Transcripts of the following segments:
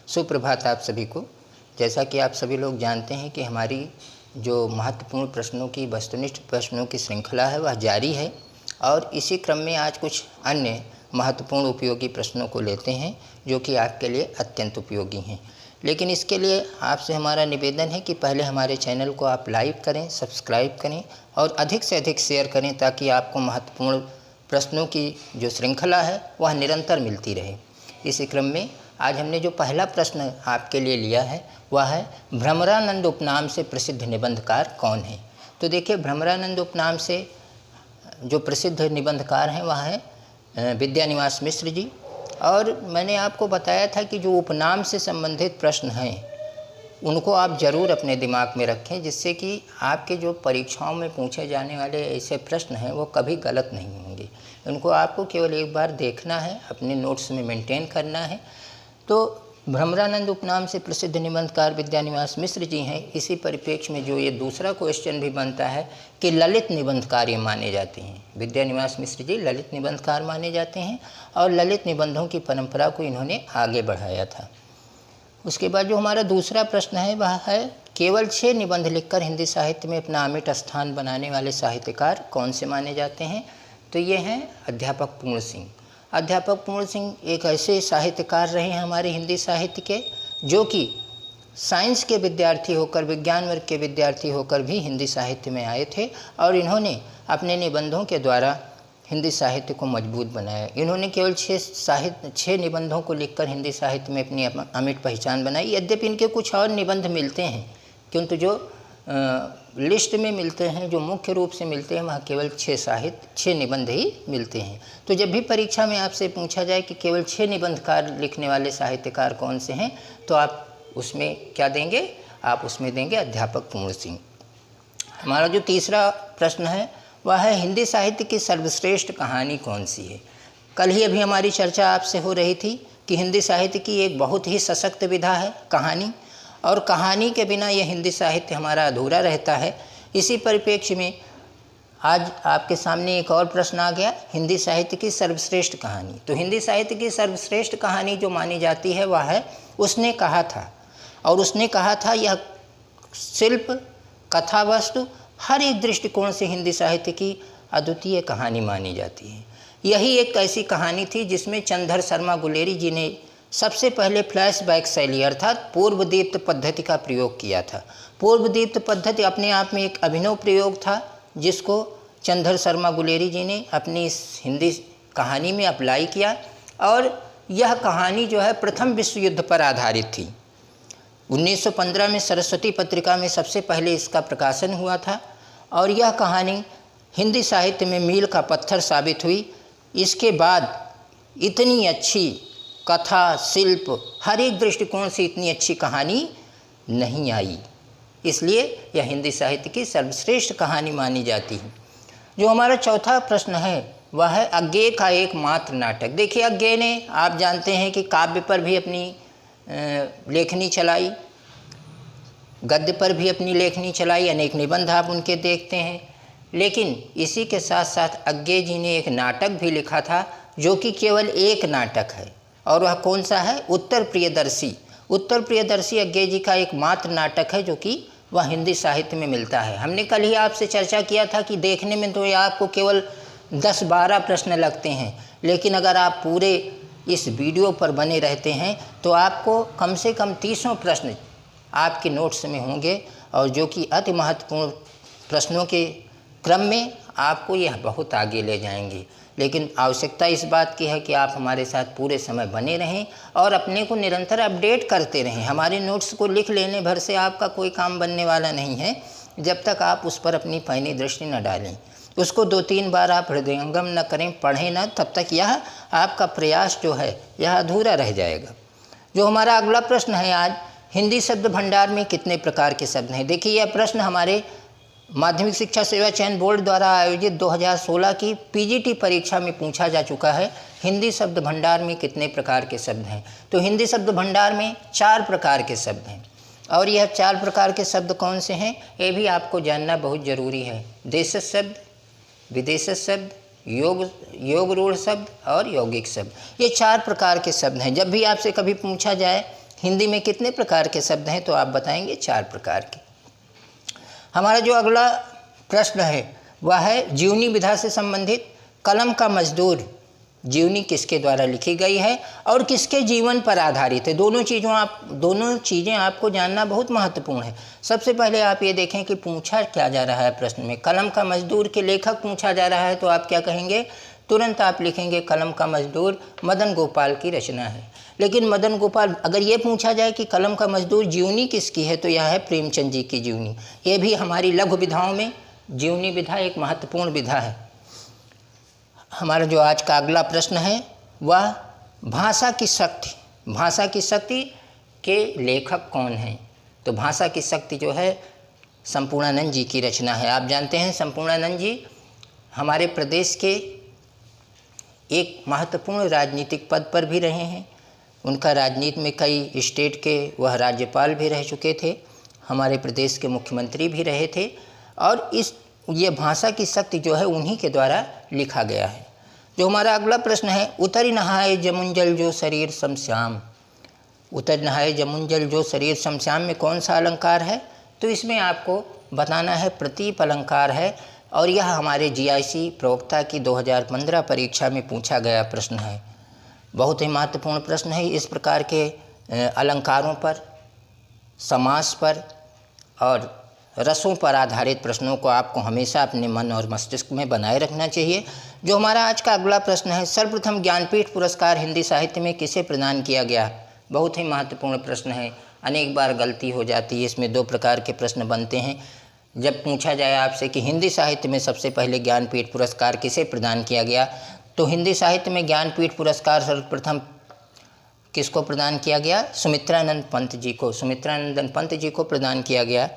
सुप्रभात आप सभी को। जैसा कि आप सभी लोग जानते हैं कि हमारी जो महत्वपूर्ण प्रश्नों की वस्तुनिष्ठ प्रश्नों की श्रृंखला है वह जारी है और इसी क्रम में आज कुछ अन्य महत्वपूर्ण उपयोगी प्रश्नों को लेते हैं जो कि आपके लिए अत्यंत उपयोगी हैं। लेकिन इसके लिए आपसे हमारा निवेदन है कि पहले हमारे चैनल को आप लाइक करें, सब्सक्राइब करें और अधिक से अधिक शेयर करें ताकि आपको महत्वपूर्ण प्रश्नों की जो श्रृंखला है वह निरंतर मिलती रहे। इसी क्रम में आज हमने जो पहला प्रश्न आपके लिए लिया है वह है भ्रमरानंद उपनाम से प्रसिद्ध निबंधकार कौन है। तो देखिए, भ्रमरानंद उपनाम से जो प्रसिद्ध निबंधकार हैं वह है विद्यानिवास मिश्र जी। और मैंने आपको बताया था कि जो उपनाम से संबंधित प्रश्न हैं उनको आप ज़रूर अपने दिमाग में रखें, जिससे कि आपके जो परीक्षाओं में पूछे जाने वाले ऐसे प्रश्न हैं वो कभी गलत नहीं होंगे। उनको आपको केवल एक बार देखना है, अपने नोट्स में मेंटेन करना है। तो भ्रमरानंद उपनाम से प्रसिद्ध निबंधकार विद्यानिवास मिश्र जी हैं। इसी परिप्रेक्ष्य में जो ये दूसरा क्वेश्चन भी बनता है कि ललित निबंधकार ये माने जाते हैं। विद्यानिवास मिश्र जी ललित निबंधकार माने जाते हैं और ललित निबंधों की परंपरा को इन्होंने आगे बढ़ाया था। उसके बाद जो हमारा दूसरा प्रश्न है वह है केवल 6 निबंध लिखकर हिंदी साहित्य में अपना अमिट स्थान बनाने वाले साहित्यकार कौन से माने जाते हैं। तो ये हैं अध्यापक पूर्ण सिंह। अध्यापक पूर्ण सिंह एक ऐसे साहित्यकार रहे हैं हमारे हिंदी साहित्य के जो कि साइंस के विद्यार्थी होकर, विज्ञान वर्ग के विद्यार्थी होकर भी हिंदी साहित्य में आए थे और इन्होंने अपने निबंधों के द्वारा हिंदी साहित्य को मजबूत बनाया। इन्होंने केवल 6 निबंधों को लिखकर हिंदी साहित्य में अपनी अमिट पहचान बनाई। यद्यपि इनके कुछ और निबंध मिलते हैं, किंतु जो लिस्ट में मिलते हैं, जो मुख्य रूप से मिलते हैं, वहाँ केवल 6 निबंध ही मिलते हैं। तो जब भी परीक्षा में आपसे पूछा जाए कि केवल 6 निबंधकार लिखने वाले साहित्यकार कौन से हैं, तो आप उसमें क्या देंगे? आप उसमें देंगे अध्यापक पूर्ण सिंह। हमारा जो तीसरा प्रश्न है वह है हिंदी साहित्य की सर्वश्रेष्ठ कहानी कौन सी है। कल ही अभी हमारी चर्चा आपसे हो रही थी कि हिंदी साहित्य की एक बहुत ही सशक्त विधा है कहानी, और कहानी के बिना यह हिंदी साहित्य हमारा अधूरा रहता है। इसी परिप्रेक्ष्य में आज आपके सामने एक और प्रश्न आ गया, हिंदी साहित्य की सर्वश्रेष्ठ कहानी। तो हिंदी साहित्य की सर्वश्रेष्ठ कहानी जो मानी जाती है वह है उसने कहा था। और उसने कहा था यह शिल्प, कथा वस्तु, हर एक दृष्टिकोण से हिंदी साहित्य की अद्वितीय कहानी मानी जाती है। यही एक ऐसी कहानी थी जिसमें चंद्र शर्मा गुलेरी जी ने सबसे पहले फ्लैशबैक शैली अर्थात पूर्वदीप्त पद्धति का प्रयोग किया था। पूर्वदीप्त पद्धति अपने आप में एक अभिनव प्रयोग था जिसको चंद्र शर्मा गुलेरी जी ने अपनी इस हिंदी कहानी में अप्लाई किया। और यह कहानी जो है प्रथम विश्व युद्ध पर आधारित थी। 1915 में सरस्वती पत्रिका में सबसे पहले इसका प्रकाशन हुआ था और यह कहानी हिंदी साहित्य में मील का पत्थर साबित हुई। इसके बाद इतनी अच्छी कथा, शिल्प, हर एक दृष्टिकोण से इतनी अच्छी कहानी नहीं आई, इसलिए यह हिंदी साहित्य की सर्वश्रेष्ठ कहानी मानी जाती है। जो हमारा चौथा प्रश्न है वह है अज्ञेय का एकमात्र नाटक। देखिए, अज्ञेय ने, आप जानते हैं कि काव्य पर भी अपनी लेखनी चलाई, गद्य पर भी अपनी लेखनी चलाई, अनेक निबंध आप उनके देखते हैं। लेकिन इसी के साथ साथ अज्ञेय जी ने एक नाटक भी लिखा था जो कि केवल एक नाटक है, और वह कौन सा है? उत्तर प्रियदर्शी। उत्तर प्रियदर्शी अज्ञेय जी का एकमात्र नाटक है जो कि वह हिंदी साहित्य में मिलता है। हमने कल ही आपसे चर्चा किया था कि देखने में तो आपको केवल 10-12 प्रश्न लगते हैं, लेकिन अगर आप पूरे इस वीडियो पर बने रहते हैं तो आपको कम से कम 30 प्रश्न आपके नोट्स में होंगे, और जो कि अति महत्वपूर्ण प्रश्नों के क्रम में आपको यह बहुत आगे ले जाएंगे। लेकिन आवश्यकता इस बात की है कि आप हमारे साथ पूरे समय बने रहें और अपने को निरंतर अपडेट करते रहें। हमारे नोट्स को लिख लेने भर से आपका कोई काम बनने वाला नहीं है जब तक आप उस पर अपनी पैनी दृष्टि न डालें, उसको 2-3 बार आप हृदयंगम न करें, पढ़ें न, तब तक यह आपका प्रयास जो है यह अधूरा रह जाएगा। जो हमारा अगला प्रश्न है आज, हिंदी शब्द भंडार में कितने प्रकार के शब्द हैं। देखिए, यह प्रश्न हमारे माध्यमिक शिक्षा सेवा चयन बोर्ड द्वारा आयोजित 2016 की पीजीटी परीक्षा में पूछा जा चुका है। हिंदी शब्द भंडार में कितने प्रकार के शब्द हैं। तो हिंदी शब्द भंडार में 4 प्रकार के शब्द हैं, और यह 4 प्रकार के शब्द कौन से हैं ये भी आपको जानना बहुत ज़रूरी है। देशज शब्द, विदेशज शब्द, योग रूढ़ शब्द और यौगिक शब्द, ये 4 प्रकार के शब्द हैं। जब भी आपसे कभी पूछा जाए हिंदी में कितने प्रकार के शब्द हैं? तो आप बताएंगे 4 प्रकार के। हमारा जो अगला प्रश्न है वह है जीवनी विधा से संबंधित। कलम का मजदूर जीवनी किसके द्वारा लिखी गई है और किसके जीवन पर आधारित है? दोनों चीज़ें आपको जानना बहुत महत्वपूर्ण है। सबसे पहले आप ये देखें कि पूछा क्या जा रहा है प्रश्न में। कलम का मजदूर के लेखक पूछा जा रहा है तो आप क्या कहेंगे? तुरंत आप लिखेंगे कलम का मजदूर मदन गोपाल की रचना है। लेकिन मदन गोपाल, अगर ये पूछा जाए कि कलम का मजदूर जीवनी किसकी है तो यह है प्रेमचंद जी की जीवनी। ये भी हमारी लघु विधाओं में जीवनी विधा एक महत्वपूर्ण विधा है। हमारा जो आज का अगला प्रश्न है वह भाषा की शक्ति के लेखक कौन हैं? तो भाषा की शक्ति जो है संपूर्णानंद जी की रचना है। आप जानते हैं संपूर्णानंद जी हमारे प्रदेश के एक महत्वपूर्ण राजनीतिक पद पर भी रहे हैं। उनका राजनीति में कई स्टेट के वह राज्यपाल भी रह चुके थे, हमारे प्रदेश के मुख्यमंत्री भी रहे थे। और ये भाषा की शक्ति जो है उन्हीं के द्वारा लिखा गया है। जो हमारा अगला प्रश्न है, उतरी नहाए जमुंजल जो शरीर समश्याम। उतर नहाए जमुंजल जो शरीर समश्याम में कौन सा अलंकार है? तो इसमें आपको बताना है प्रतीप अलंकार है और यह हमारे जीआईसी प्रवक्ता की 2015 परीक्षा में पूछा गया प्रश्न है। बहुत ही महत्वपूर्ण प्रश्न है। इस प्रकार के अलंकारों पर, समास पर और रसों पर आधारित प्रश्नों को आपको हमेशा अपने मन और मस्तिष्क में बनाए रखना चाहिए। जो हमारा आज का अगला प्रश्न है, सर्वप्रथम ज्ञानपीठ पुरस्कार हिंदी साहित्य में किसे प्रदान किया गया? बहुत ही महत्वपूर्ण प्रश्न है। अनेक बार गलती हो जाती है। इसमें 2 प्रकार के प्रश्न बनते हैं। जब पूछा जाए आपसे कि हिंदी साहित्य में सबसे पहले ज्ञानपीठ पुरस्कार किसे प्रदान किया गया, तो हिंदी साहित्य में ज्ञानपीठ पुरस्कार सर्वप्रथम किसको प्रदान किया गया? सुमित्रानंद पंत जी को प्रदान किया गया।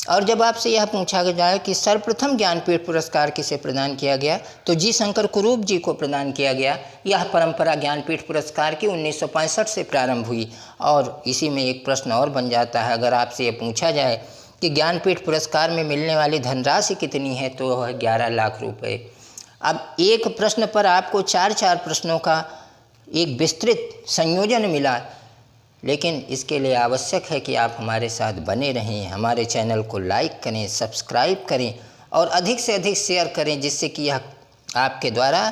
और जब आपसे यह पूछा जाए कि सर्वप्रथम ज्ञानपीठ पुरस्कार किसे प्रदान किया गया, तो जी शंकर कुरूप जी को प्रदान किया गया। यह परंपरा ज्ञानपीठ पुरस्कार की 1965 से प्रारंभ हुई। और इसी में एक प्रश्न और बन जाता है, अगर आपसे ये पूछा जाए कि ज्ञानपीठ पुरस्कार में मिलने वाली धनराशि कितनी है, तो वह 11 लाख रुपए। अब एक प्रश्न पर आपको 4 प्रश्नों का एक विस्तृत संयोजन मिला, लेकिन इसके लिए आवश्यक है कि आप हमारे साथ बने रहें, हमारे चैनल को लाइक करें, सब्सक्राइब करें और अधिक से अधिक शेयर करें, जिससे कि यह आपके द्वारा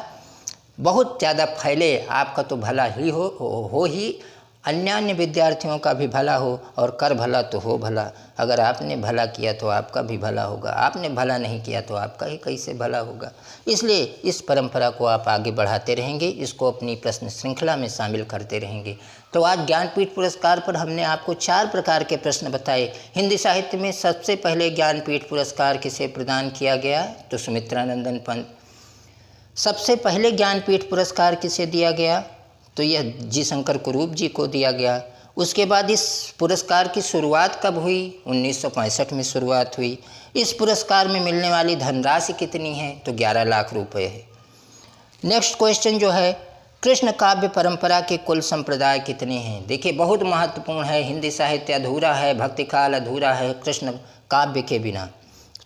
बहुत ज़्यादा फैले। आपका तो भला ही हो ही, अन्य विद्यार्थियों का भी भला हो, और कर भला तो हो भला। अगर आपने भला किया तो आपका भी भला होगा, आपने भला नहीं किया तो आपका ही कैसे भला होगा। इसलिए इस परंपरा को आप आगे बढ़ाते रहेंगे, इसको अपनी प्रश्न श्रृंखला में शामिल करते रहेंगे। तो आज ज्ञानपीठ पुरस्कार पर हमने आपको 4 प्रकार के प्रश्न बताए। हिंदी साहित्य में सबसे पहले ज्ञानपीठ पुरस्कार किसे प्रदान किया गया? तो सुमित्रानंदन पंत। सबसे पहले ज्ञानपीठ पुरस्कार किसे दिया गया? तो यह जी शंकर कुरूप जी को दिया गया। उसके बाद इस पुरस्कार की शुरुआत कब हुई? 1965 में शुरुआत हुई। इस पुरस्कार में मिलने वाली धनराशि कितनी है? तो 11 लाख रुपए है। नेक्स्ट क्वेश्चन जो है, कृष्ण काव्य परंपरा के कुल संप्रदाय कितने हैं? देखिए बहुत महत्वपूर्ण है। हिंदी साहित्य अधूरा है, भक्तिकाल अधूरा है कृष्ण काव्य के बिना।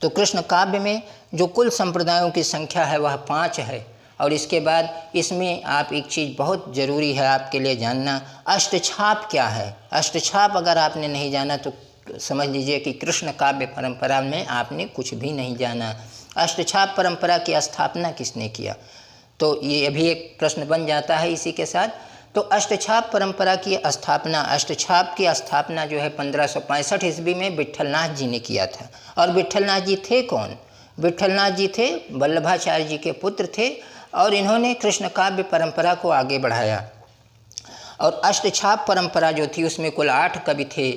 तो कृष्ण काव्य में जो कुल संप्रदायों की संख्या है वह 5 है। और इसके बाद इसमें आप एक चीज़ बहुत ज़रूरी है आपके लिए जानना, अष्टछाप क्या है। अष्टछाप अगर आपने नहीं जाना तो समझ लीजिए कि कृष्ण काव्य परंपरा में आपने कुछ भी नहीं जाना। अष्टछाप परंपरा की स्थापना किसने किया? तो ये अभी एक प्रश्न बन जाता है इसी के साथ। तो अष्टछाप परंपरा की स्थापना, अष्टछाप की स्थापना जो है 1565 ईस्वी में विट्ठलनाथ जी ने किया था। और विट्ठलनाथ जी थे कौन? विट्ठलनाथ जी थे वल्लभाचार्य जी के पुत्र थे और इन्होंने कृष्ण काव्य परंपरा को आगे बढ़ाया। और अष्टछाप परंपरा जो थी उसमें कुल 8 कवि थे,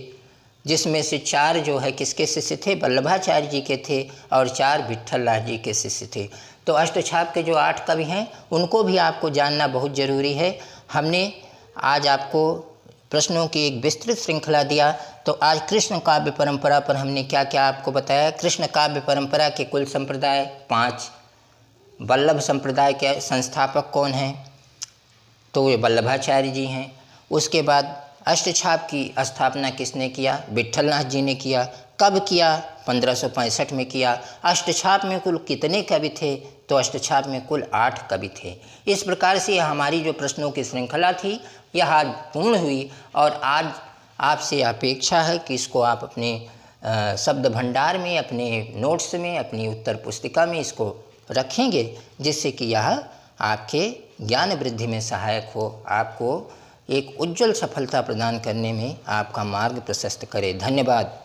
जिसमें से 4 जो है किसके शिष्य थे? वल्लभाचार्य जी के थे और 4 विट्ठलनाथ जी के शिष्य थे। तो अष्टछाप के जो 8 कवि हैं उनको भी आपको जानना बहुत ज़रूरी है। हमने आज आपको प्रश्नों की एक विस्तृत श्रृंखला दिया। तो आज कृष्ण काव्य परंपरा पर हमने क्या क्या आपको बताया। कृष्ण काव्य परंपरा के कुल संप्रदाय 5। वल्लभ संप्रदाय के संस्थापक कौन हैं? तो ये वल्लभाचार्य जी हैं। उसके बाद अष्टछाप की स्थापना किसने किया? विट्ठलनाथ जी ने किया। कब किया? 1565 में किया। अष्टछाप में कुल कितने कवि थे? तो अष्टछाप में कुल 8 कवि थे। इस प्रकार से हमारी जो प्रश्नों की श्रृंखला थी यह आज पूर्ण हुई। और आज आपसे अपेक्षा है कि इसको आप अपने शब्द भंडार में, अपने नोट्स में, अपनी उत्तर पुस्तिका में इसको रखेंगे, जिससे कि यह आपके ज्ञान वृद्धि में सहायक हो, आपको एक उज्जवल सफलता प्रदान करने में आपका मार्ग प्रशस्त करे। धन्यवाद।